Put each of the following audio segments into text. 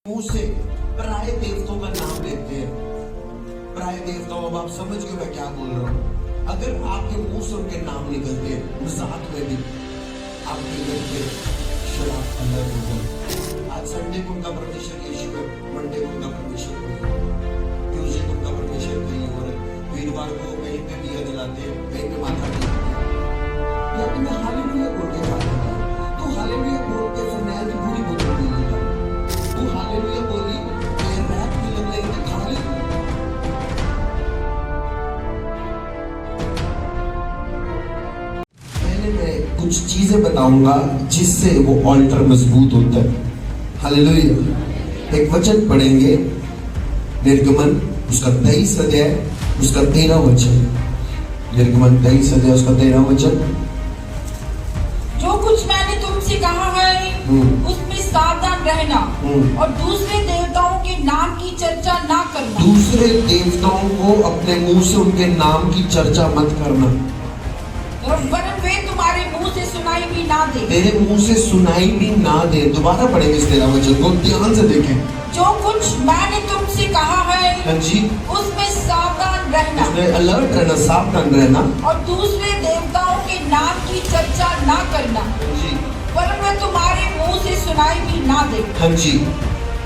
मुंह से पराये देवताओं का नाम लेते हैं। पराये देवताओं, अब आप समझ गए मैं क्या बोल रहा हूँ। अगर आपके मुंह से उनके नाम निकलते हैं, मजाक में भी आपके घर पे शराब अलग हो जाए। आज संडे को उनका परमेश्वर यीशु है, मंडे को उनका परमेश्वर कोई और, ट्यूसडे को उनका परमेश्वर कहीं और है, वीरवार को कहीं पे दिया जलाते हैं, कहीं पे माथा टेकते हैं। या तो मैं हालेलुया बोल के खा लेता हूँ, तो हालेलुया बोल के फरनैल की पूरी बोतल पी लेता हूँ। तू हालेलुया बोली मैं रैप की लग रही है, खा ले। पहले मैं कुछ चीजें बताऊंगा जिससे वो ऑल्टर मजबूत होता है। हालेलुया। एक वचन पढ़ेंगे, निर्गमन उसका 23 अध्याय उसका 13 वचन। निर्गमन 23 अध्याय उसका 13 वचन। जो कुछ मैंने तुमसे कहा है उसमें सावधान रहना और दूसरे देवताओं के नाम की चर्चा ना करना। दूसरे देवताओं को अपने मुंह से उनके नाम की चर्चा मत करना। और वरन वे तुम्हारे मुंह से सुनाई भी ना दे। तेरे मुंह से सुनाई भी ना दे। दोबारा पढ़ेंगे इस 13 वचन को, ध्यान से देखें। जो कुछ मैंने तुमसे कहा है हाँ जी, उसमें सावधान रहना, उसमें अलर्ट रहना, सावधान रहना और दूसरे देवताओं के नाम की चर्चा ना करना। हाँ जी, वरन वे तुम्हारे मुंह से सुनाई भी ना दे। हाँ जी।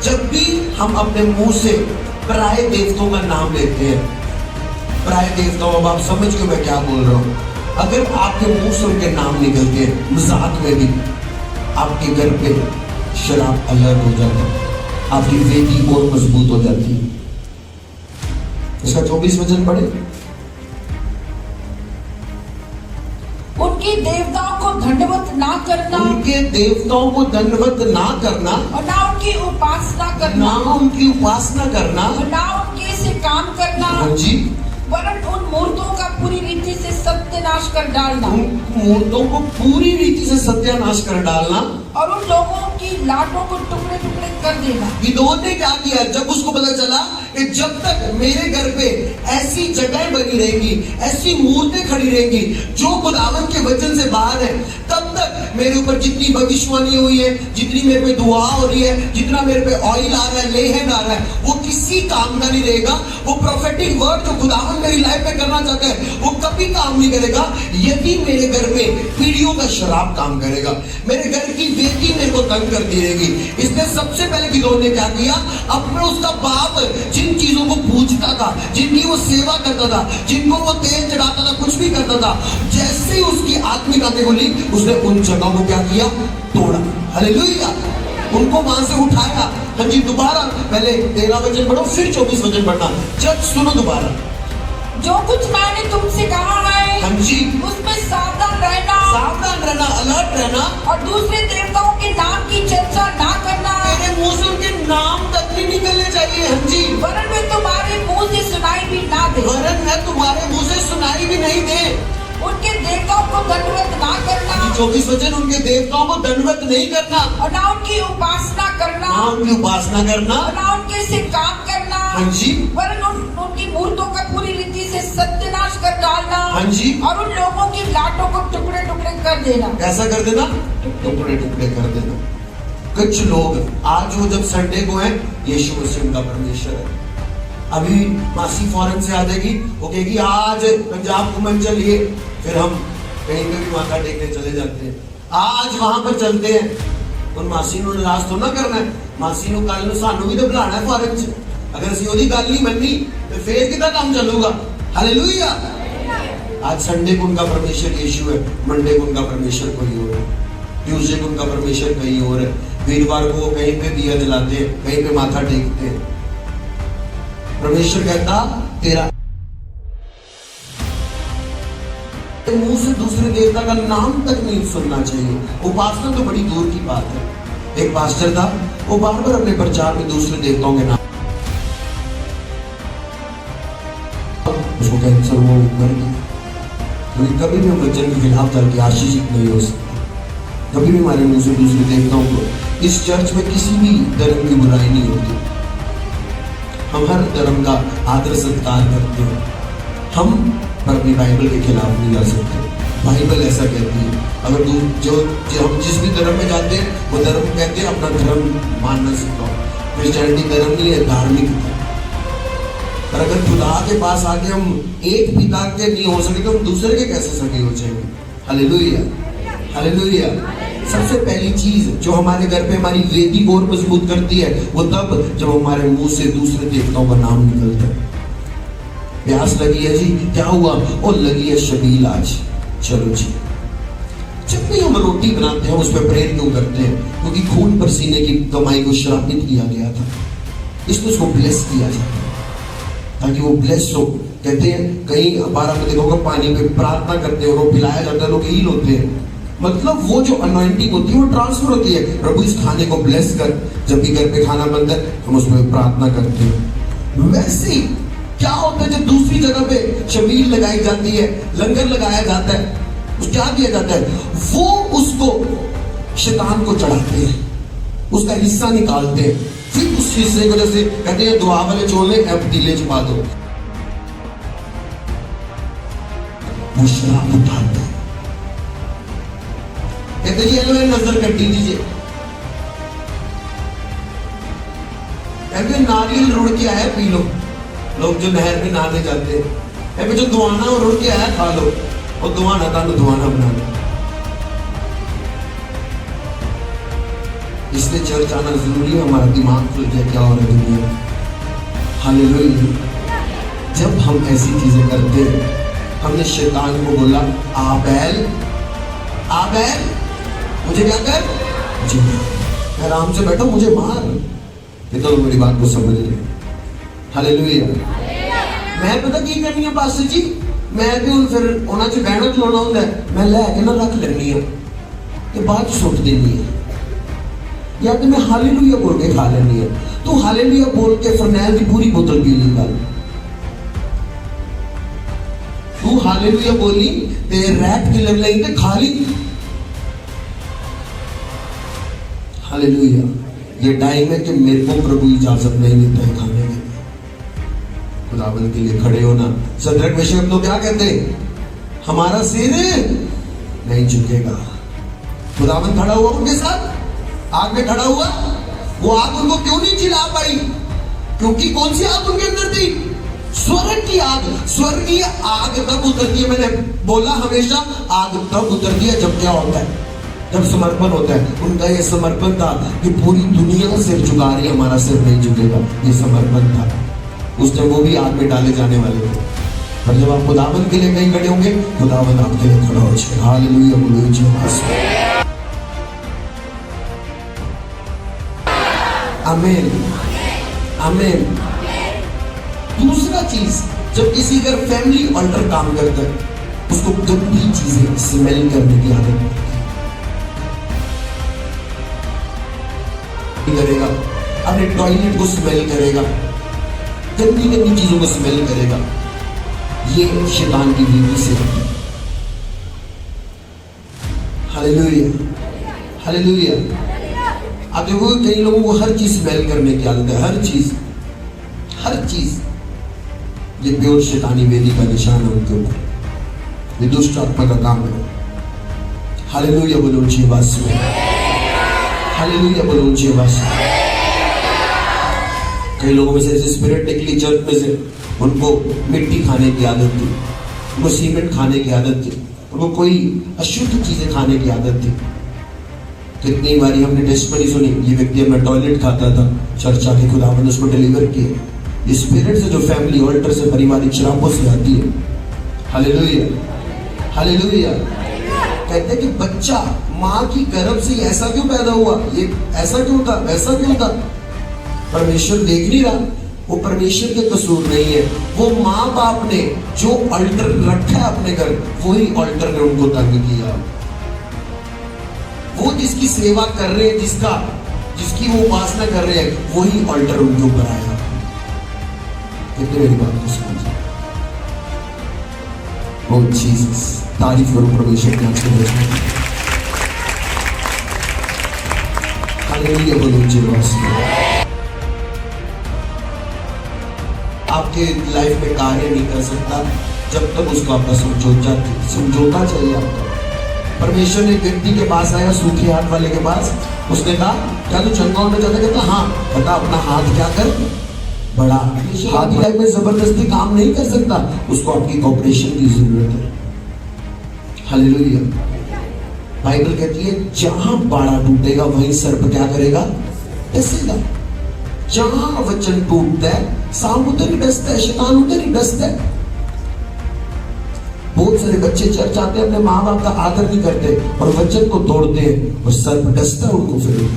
जब भी हम अपने मुंह से पराये देवताओं का नाम लेते हैं, पराये देवताओं, अब आप समझ गए मैं क्या बोल रहा हूँ। अगर आपके मुंह से उनके नाम निकलते हैं, मजाक में भी आपके घर पे शराब अलग हो जाता है, आपकी वेदी और मजबूत हो जाती है। इसका 24 वचन पढ़े। उनके देवताओं को दंडवत ना करना, उनके देवताओं को दंडवत ना करना, और ना उनकी उपासना करना, ना उनकी उपासना करना, और ना उनके से काम करना। हाँ जी, वरन उन मूर्तों का पूरी रीति से सत्यानाश कर डालना, उन मूर्तों को पूरी रीति से सत्यानाश कर डालना, और उन लोगों की लाटों को टुकड़े टुकड़े कर देना। गिदोन ने क्या किया? जब उसको पता चला कि जब तक मेरे घर पे ऐसी जगह बनी रहेगी, ऐसी मूर्तें खड़ी रहेंगी जो खुदावन के वचन से बाहर है, तब तक मेरे ऊपर जितनी भविष्यवाणी हुई है, जितनी मेरे पे दुआ हो रही है, जितना मेरे पे ऑयल आ रहा है, लेहन आ रहा है, वो किसी काम का नहीं रहेगा। वो प्रोफेटिक वर्ड जो खुदावन मेरी लाइफ में करना चाहता है वो कभी काम नहीं करेगा यदि मेरे घर में पीढ़ियों का शराब काम करेगा। मेरे घर की बेटी मेरे को तंग करती रहेगी। इसने सबसे पहले गिदोन ने क्या किया? अपने उसका बाप जिन चीजों को पूजता था, जिनकी वो सेवा करता था, जिनको वो तेल चढ़ाता था, कुछ भी करता था, जैसे ही उसकी आत्मिक आंखें खुली, उसने उन जगहों को क्या किया? तोड़ा। हालेलुया। उनको वहां से उठाया। हाँ जी, दोबारा पहले 13 वचन पढ़ो, फिर 24 वचन पढ़ना। जब सुनो दोबारा। जो कुछ मैंने तुमसे कहा है हाँ जी, उसमें सावधान रहना, सावधान रहना, अलर्ट रहना, और दूसरे देवताओं के नाम की चर्चा ना करना। तेरे मुंह से उनके नाम तक नहीं निकलने चाहिए। हाँ जी, वरन वे तुम्हारे मुंह से सुनाई भी ना दे। वरन मैं तुम्हारे मुंह से सुनाई भी नहीं दे। उनके देवताओं को दंडवत ना करना, 24 वचन, उनके देवताओं को दंडवत नहीं करना, और ना उनकी उपासना करना, ना उनकी उपासना करना, और ना उनके से काम करना। हाँ जी, वरन उनकी मूर्तों का पूरी रीति से सत्यानाश कर डालना, हाँ जी, और उन लोगों की लाटों को टुकड़े टुकड़े कर देना। कैसा कर देना? टुकड़े टुकड़े कर देना। कुछ लोग आज वो जब संडे को है, यीशु मसीह उनका परमेश्वर है। अभी मासी फॉरेन से आ जाएगी, वो कहेगी आज पंजाब घूमन चलिए, फिर हम कहीं पे भी माथा टेकने चले जाते हैं। आज वहां पर चलते हैं। उन मासी को निराश तो ना करना है। मासी को कल सानू भी तो बुलाना है फॉरेन से। अगर असं ओदी गल नहीं मननी तो फिर कितना काम चलूगा। हालेलुया। आज संडे को उनका परमेश्वर यीशु है, मंडे को उनका परमेश्वर कोई और है, ट्यूसडे को उनका परमेश्वर कहीं और है, वीरवार को वो कहीं पे दिया जलाते हैं, कहीं पे माथा टेकते हैं। परमेश्वर कहता तेरा मुंह से दूसरे देवता का नाम तक नहीं सुनना चाहिए। उपासना तो बड़ी दूर की बात है। एक पास्टर था, वो बार बार अपने प्रचार में दूसरे देवताओं के नाम, उसको कैंसर हुआ, मर गया। कभी भी हम वचन के खिलाफ चल के आशीषित नहीं हो सकते। कभी भी हमारे मुंह से दूसरे देवताओं को, इस चर्च में किसी भी धर्म की बुराई नहीं होती। हम हर धर्म का आदर सत्कार करते हैं। हम पर अपनी बाइबल के खिलाफ नहीं जा सकते। बाइबल ऐसा कहती है, अगर तुम जो हम जिस भी धर्म में जाते हैं वो धर्म कहते हैं अपना धर्म मानना सीखो। क्रिश्चियनिटी धर्म नहीं है, धार्मिकता। पर अगर खुदा के पास आके हम एक पिता के नहीं हो सके तो हम दूसरे के कैसे सके हो जाएंगे? Hallelujah, hallelujah. सबसे पहली चीज जो हमारे घर पे हमारी वेदी और मजबूत करती है वो तब जब हमारे मुंह से दूसरे देवताओं का नाम निकलता है। प्यास लगी है जी, क्या हुआ? और लगी है शबील आज, चलो जी। जब भी हम रोटी बनाते हैं उस पर प्रेयर क्यों करते हैं? क्योंकि खून पसीने की कमाई को श्रापित किया गया था, इसलिए उसको ब्लेस किया जाता है ताकि वो ब्लेस हो। कहते हैं कहीं 12 में देखोगे पानी पे प्रार्थना करते हैं और वो पिलाया जाता है, लोग हील होते हैं। मतलब वो जो अनॉइंटिंग होती है वो ट्रांसफर होती है। प्रभु इस खाने को ब्लेस कर। जब भी घर पे खाना बनता है हम उसमें प्रार्थना करते हैं। वैसे ही क्या होता है जब दूसरी जगह पे शबील लगाई जाती है, लंगर लगाया जाता है, क्या किया जाता है? वो उसको शैतान को चढ़ाते हैं, उसका हिस्सा निकालते हैं, फिर उस हिस्से को जैसे कहते हैं दुआ वाले चोले अब दिले छुपा दो, वो शराब उठाते हैं। कहते जी हेलो नजर कटी दीजिए। कहते नारियल रुड़ के आया पी लो। लोग जो नहर में नहाने जाते हैं, जो दुआना और रुड़ के आया खा लो, और दुआना था तो दुआना बना लो। इसलिए चर्च आना जरूरी है, हमारा दिमाग खुल जाए क्या हो रहा है दुनिया में। हालेलुया। जब हम ऐसी चीजें करते हैं, हमने शैतान को बोला आबेल आबेल मुझे क्या कर, मुझे आराम से बैठो, मुझे मार। ये तो मेरी बात को समझ रहे। हालेलुया। मैं पता की करनी है पास्टर जी, मैं भी उन फिर उन्हें च बहना खलोना होंगे, मैं लैके ना रख लेनी है ते बाद सुट देनी है, या तो मैं हालेलुया बोल के खा लेनी है। तो हालेलुया बोल के फरनैल की पूरी बोतल पी ली। तू हालेलुया बोली ते रैट किलर नहीं ते खा ली। हालेलुया। ये टाइम है कि मेरे को प्रभु इजाजत नहीं देता है खाने की। खुदावंद के लिए खड़े होना। सदरक मेशक लोग क्या कहते हैं? हमारा सिर नहीं झुकेगा। खुदावंद खड़ा हुआ उनके साथ, आग में खड़ा हुआ। वो आग उनको क्यों नहीं चिल्ला पाई? क्योंकि कौन सी आग उनके अंदर थी? स्वर्ग की आग। स्वर्गीय आग तब उतरती है, मैंने बोला हमेशा आग तब उतरती है जब क्या होता है, जब समर्पण होता है। उनका ये समर्पण था कि पूरी दुनिया सिर झुका रही है, हमारा सिर नहीं झुकेगा। ये समर्पण था। उस टाइम वो भी आग में डाले जाने वाले थे। पर जब आप खुदावंद के लिए कहीं खड़े होंगे, खुदावंद आपके लिए खड़ा हो जाएगा। हालेलुया बोलो जी। आमीन आमीन। दूसरा चीज, जब किसी घर फैमिली ऑल्टर काम करता है, उसको गंदी चीजें स्मेल करने की आदत करेगा, अपने टॉयलेट को स्मेल करेगा, गंदी गंदी चीजों को स्मेल करेगा। ये शैतान की बीवी से होती है। Hallelujah hallelujah. आप देखो कई लोगों को हर चीज स्मेल करने की आदत है, हर चीज। ये प्योर शैतानी वेदी का निशान है उनके ऊपर। ये दुष्ट आत्मा का काम है। हालेलुया बोलो ऊंची आवाज में। हालेलुया बोलो ऊंची आवाज में। कई लोगों में से स्पिरिट निकली चर्च में से, उनको मिट्टी खाने की आदत थी, उनको सीमेंट खाने की आदत थी, उनको कोई अशुद्ध चीजें खाने की आदत थी। कितनी बारी हमने टेस्टमनी सुनी, ये व्यक्ति अपना टॉयलेट खाता था, चर्च आके खुदावंद उसको डिलीवर किए। ये स्पिरिट से जो फैमिली ऑल्टर से पारिवारिक शराबों से आती है। Hallelujah hallelujah. कहते हैं कि बच्चा माँ की गर्भ से ऐसा क्यों पैदा हुआ, ये ऐसा क्यों था, वैसा क्यों था। परमेश्वर देख नहीं रहा, वो परमेश्वर के कसूर नहीं है। वो माँ बाप ने जो ऑल्टर रखा है अपने घर, वही ऑल्टर ने उनको तंग किया। वो जिसकी सेवा कर रहे हैं, जिसकी वो उपासना कर रहे हैं, वही ऑल्टर उनके ऊपर आया। कितने मेरी बात को समझ। ओ जीसस, तारीफ करो परमेश्वर की। हालेलुया बोलो जी। आपके लाइफ में कार्य नहीं कर सकता जब तक उसको आपका समझौता चाहिए। आपका परमेश्वर ने एक व्यक्ति के पास आया, सूखे हाथ वाले के पास। उसने कहा क्या तू चंगा होना चाहता है? कहता हाँ। बता अपना हाथ क्या कर बड़ा। हाथ लाइफ में जबरदस्ती काम नहीं कर सकता, उसको आपकी कॉपरेशन की जरूरत है। हालेलुया। बाइबल कहती है जहां बाड़ा टूटेगा वहीं सर्प क्या करेगा? डसेगा। जहां वचन टूटता है सांप उधर ही डसता है, शैतान उधर ही डसता है। बहुत सारे बच्चे चर्च आते हैं, अपने माँ बाप का आदर नहीं करते और वचन को तोड़ते हैं और सर्प डसता है उनको, फिर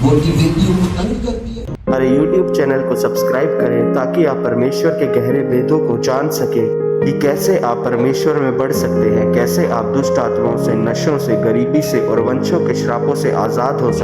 वो उनकी बेटी उनको तंग करती है। हमारे YouTube चैनल को सब्सक्राइब करें ताकि आप परमेश्वर के गहरे भेदों को जान सकें कि कैसे आप परमेश्वर में बढ़ सकते हैं, कैसे आप दुष्ट आत्माओं से, नशों से, गरीबी से और वंशों के श्रापों से आजाद हो सकते हैं।